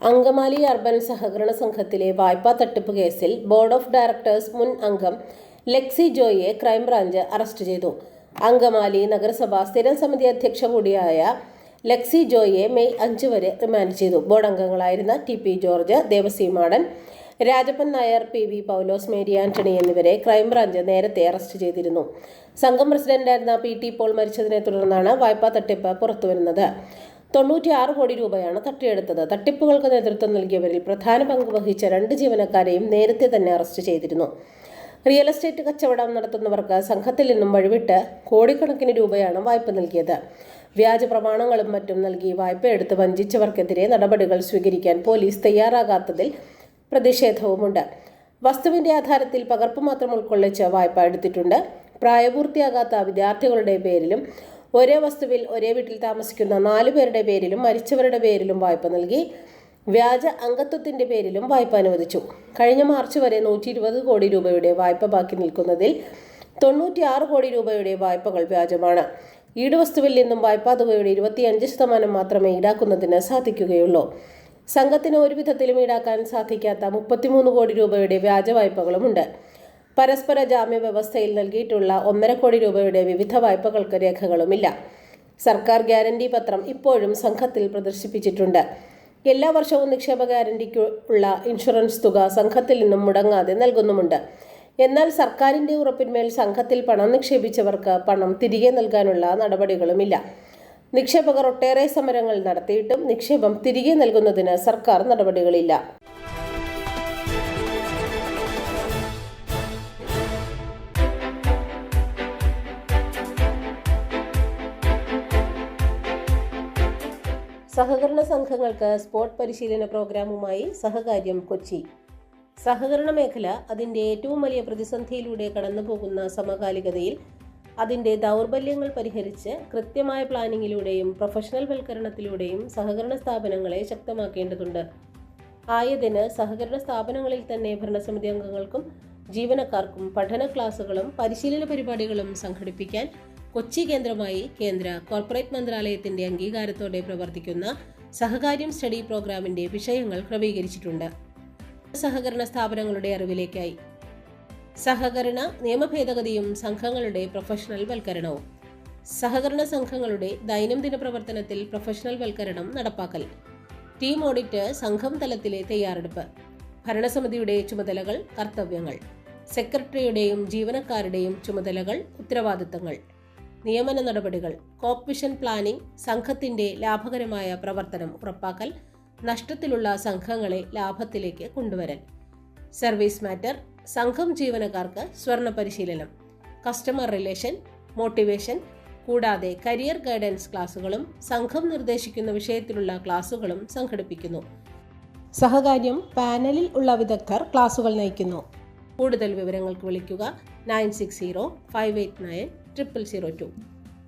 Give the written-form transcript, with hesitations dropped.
Angamaly urban സഹകരണ സംഘത്തിലെ വായ്പാ തട്ടിപ്പ് കേസിൽ ബോർഡ് ഓഫ് ഡയറക്ടേഴ്സ് മുൻ അംഗം ലെക്സി ജോയിയെ ക്രൈംബ്രാഞ്ച് അറസ്റ്റ് ചെയ്തു. അങ്കമാലി നഗരസഭ സ്ഥിരം സമിതി അധ്യക്ഷ കൂടിയായ ലെക്സി ജോയിയെ മെയ് 5 വരെ റിമാൻഡ് ചെയ്തു. ബോർഡ് അംഗങ്ങളായിരുന്ന T P George, Devasi Madan, Rajappan Nair, P V Paulose, Mary Antony എന്നിവരെ ക്രൈംബ്രാഞ്ച് നേരത്തെ അറസ്റ്റ് ചെയ്തിരുന്നു. സംഘം പ്രസിഡന്റായിരുന്ന പി ടി പോൾ മരിച്ചതിനെ തുടർന്നാണ് വായ്പാ തട്ടിപ്പ് പുറത്തുവരുന്നത്. 96 കോടി രൂപയാണ് തട്ടിയെടുത്തത്. തട്ടിപ്പുകൾക്ക് നേതൃത്വം നൽകിയവരിൽ പ്രധാന പങ്ക് വഹിച്ച 2 ജീവനക്കാരെയും നേരത്തെ തന്നെ അറസ്റ്റ് ചെയ്തിരുന്നു. റിയൽ എസ്റ്റേറ്റ് കച്ചവടം നടത്തുന്നവർക്ക് സംഘത്തിൽ നിന്നും വഴിവിട്ട് കോടിക്കണക്കിന് രൂപയാണ് വായ്പ നൽകിയത്. വ്യാജ പ്രമാണങ്ങളും മറ്റും നൽകി വായ്പ എടുത്ത് വഞ്ചിച്ചവർക്കെതിരെ നടപടികൾ സ്വീകരിക്കാൻ പോലീസ് തയ്യാറാകാത്തതിൽ പ്രതിഷേധവുമുണ്ട്. വസ്തുവിന്റെ ആധാരത്തിൽ പകർപ്പ് മാത്രം ഉൾക്കൊള്ളിച്ച് വായ്പ എടുത്തിട്ടുണ്ട്. പ്രായപൂർത്തിയാകാത്ത വിദ്യാർത്ഥികളുടെ പേരിലും ഒരേ വസ്തുവിൽ ഒരേ വീട്ടിൽ താമസിക്കുന്ന 4 പേരുടെ പേരിലും മരിച്ചവരുടെ പേരിലും വായ്പ നൽകി. വ്യാജ അംഗത്വത്തിന്റെ പേരിലും വായ്പ അനുവദിച്ചു. കഴിഞ്ഞ മാർച്ച് വരെ 120 കോടി രൂപയുടെ വായ്പ ബാക്കി നിൽക്കുന്നതിൽ 96 കോടി രൂപയുടെ വായ്പകൾ വ്യാജമാണ്. ഈടുവസ്തുവിൽ നിന്നും വായ്പാ തുകയുടെ 25% മാത്രമേ ഈടാക്കുന്നതിന് സാധിക്കുകയുള്ളൂ. സംഘത്തിന് ഒരു വിധത്തിലും ഈടാക്കാൻ സാധിക്കാത്ത 33 കോടി രൂപയുടെ വ്യാജ വായ്പകളുമുണ്ട്. പരസ്പര ജാമ്യ വ്യവസ്ഥയിൽ നൽകിയിട്ടുള്ള 1.5 കോടി രൂപയുടെ വിവിധ വായ്പകൾക്ക് രേഖകളുമില്ല. സർക്കാർ ഗ്യാരണ്ടി പത്രം ഇപ്പോഴും സംഘത്തിൽ പ്രദർശിപ്പിച്ചിട്ടുണ്ട്. എല്ലാ വർഷവും നിക്ഷേപ ഗ്യാരണ്ടിക്കുള്ള ഇൻഷുറൻസ് തുക സംഘത്തിൽ നിന്നും മുടങ്ങാതെ നൽകുന്നുമുണ്ട്. എന്നാൽ സർക്കാരിന്റെ ഉറപ്പിന്മേൽ സംഘത്തിൽ പണം നിക്ഷേപിച്ചവർക്ക് പണം തിരികെ നൽകാനുള്ള നടപടികളുമില്ല. നിക്ഷേപകർ ഒട്ടേറെ സമരങ്ങൾ നടത്തിയിട്ടും നിക്ഷേപം തിരികെ നൽകുന്നതിന് സർക്കാർ നടപടികളില്ല. സഹകരണ സംഘങ്ങൾക്ക് സ്പോട്ട് പരിശീലന പ്രോഗ്രാമുമായി സഹകാര്യം കൊച്ചി. സഹകരണ മേഖല അതിൻ്റെ ഏറ്റവും വലിയ പ്രതിസന്ധിയിലൂടെ കടന്നുപോകുന്ന സമകാലികതയിൽ അതിൻ്റെ ദൗർബല്യങ്ങൾ പരിഹരിച്ച് കൃത്യമായ പ്ലാനിങ്ങിലൂടെയും പ്രൊഫഷണൽ വൽക്കരണത്തിലൂടെയും സഹകരണ സ്ഥാപനങ്ങളെ ശക്തമാക്കേണ്ടതുണ്ട്. ആയതിന് സഹകരണ സ്ഥാപനങ്ങളിൽ തന്നെ ഭരണസമിതി അംഗങ്ങൾക്കും ജീവനക്കാർക്കും പഠന ക്ലാസുകളും പരിശീലന പരിപാടികളും സംഘടിപ്പിക്കാൻ കൊച്ചി കേന്ദ്രമായി കേന്ദ്ര കോർപ്പറേറ്റ് മന്ത്രാലയത്തിന്റെ അംഗീകാരത്തോടെ പ്രവർത്തിക്കുന്ന സഹകാര്യം സ്റ്റഡി പ്രോഗ്രാമിന്റെ വിഷയങ്ങൾ ക്രമീകരിച്ചിട്ടുണ്ട്. സഹകരണ സ്ഥാപനങ്ങളുടെ അറിവിലേക്കായി സഹകരണ നിയമഭേദഗതിയും സംഘങ്ങളുടെ പ്രൊഫഷണൽ വൽക്കരണവും, സഹകരണ സംഘങ്ങളുടെ ദൈനംദിന പ്രവർത്തനത്തിൽ പ്രൊഫഷണൽ വൽക്കരണം നടപ്പാക്കൽ, ടീം ഓഡിറ്റ്, സംഘം തലത്തിലെ തയ്യാറെടുപ്പ്, ഭരണസമിതിയുടെ ചുമതലകൾ, കർത്തവ്യങ്ങൾ, സെക്രട്ടറിയുടെയും ജീവനക്കാരുടെയും ചുമതലകൾ, ഉത്തരവാദിത്തങ്ങൾ, നിയമന നടപടികൾ, കോർപ്പറേഷൻ പ്ലാനിംഗ്, സംഘത്തിന്റെ ലാഭകരമായ പ്രവർത്തനം ഉറപ്പാക്കൽ, നഷ്ടത്തിലുള്ള സംഘങ്ങളെ ലാഭത്തിലേക്ക് കൊണ്ടുവരൽ, സർവീസ് മാറ്റർ, സംഘം ജീവനക്കാർക്ക് സ്വർണ്ണ പരിശീലനം, കസ്റ്റമർ റിലേഷൻ, മോട്ടിവേഷൻ, കൂടാതെ കരിയർ ഗൈഡൻസ് ക്ലാസുകളും സംഘം നിർദ്ദേശിക്കുന്ന വിഷയത്തിലുള്ള ക്ലാസുകളും സംഘടിപ്പിക്കുന്നു. സഹകാര്യം പാനലിൽ ഉള്ള വിദഗ്ധർ ക്ലാസുകൾ നയിക്കുന്നു. കൂടുതൽ വിവരങ്ങൾക്ക് വിളിക്കുക 9605890002.